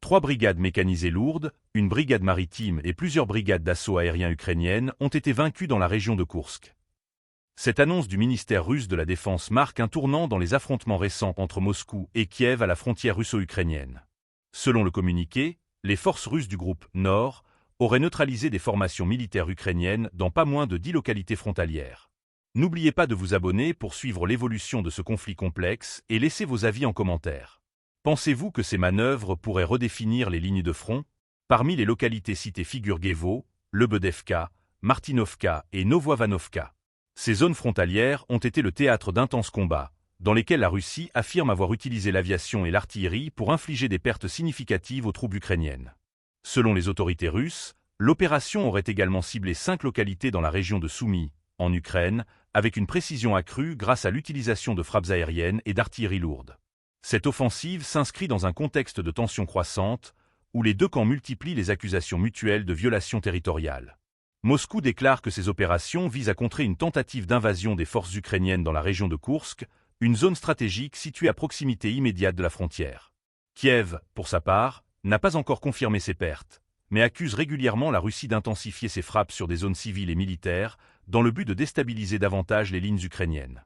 3 brigades mécanisées lourdes, une brigade maritime et plusieurs brigades d'assaut aérien ukrainiennes ont été vaincues dans la région de Koursk. Cette annonce du ministère russe de la Défense marque un tournant dans les affrontements récents entre Moscou et Kiev à la frontière russo-ukrainienne. Selon le communiqué, les forces russes du groupe Nord auraient neutralisé des formations militaires ukrainiennes dans pas moins de 10 localités frontalières. N'oubliez pas de vous abonner pour suivre l'évolution de ce conflit complexe et laissez vos avis en commentaire. Pensez-vous que ces manœuvres pourraient redéfinir les lignes de front? Parmi les localités citées figurent Gevo, Lebedevka, Martinovka et Novoivanovka. Ces zones frontalières ont été le théâtre d'intenses combats, dans lesquels la Russie affirme avoir utilisé l'aviation et l'artillerie pour infliger des pertes significatives aux troupes ukrainiennes. Selon les autorités russes, l'opération aurait également ciblé 5 localités dans la région de Soumy, en Ukraine, avec une précision accrue grâce à l'utilisation de frappes aériennes et d'artillerie lourde. Cette offensive s'inscrit dans un contexte de tensions croissantes, où les deux camps multiplient les accusations mutuelles de violations territoriales. Moscou déclare que ces opérations visent à contrer une tentative d'invasion des forces ukrainiennes dans la région de Koursk, une zone stratégique située à proximité immédiate de la frontière. Kiev, pour sa part, n'a pas encore confirmé ses pertes, mais accuse régulièrement la Russie d'intensifier ses frappes sur des zones civiles et militaires, dans le but de déstabiliser davantage les lignes ukrainiennes.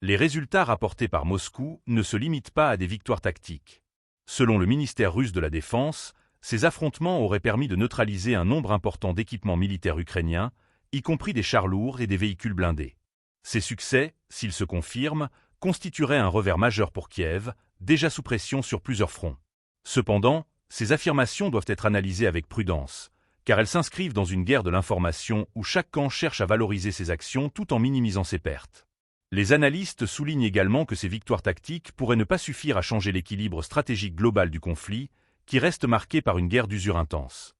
Les résultats rapportés par Moscou ne se limitent pas à des victoires tactiques. Selon le ministère russe de la Défense, ces affrontements auraient permis de neutraliser un nombre important d'équipements militaires ukrainiens, y compris des chars lourds et des véhicules blindés. Ces succès, s'ils se confirment, constitueraient un revers majeur pour Kiev, déjà sous pression sur plusieurs fronts. Cependant, ces affirmations doivent être analysées avec prudence, car elles s'inscrivent dans une guerre de l'information où chaque camp cherche à valoriser ses actions tout en minimisant ses pertes. Les analystes soulignent également que ces victoires tactiques pourraient ne pas suffire à changer l'équilibre stratégique global du conflit, qui reste marqué par une guerre d'usure intense.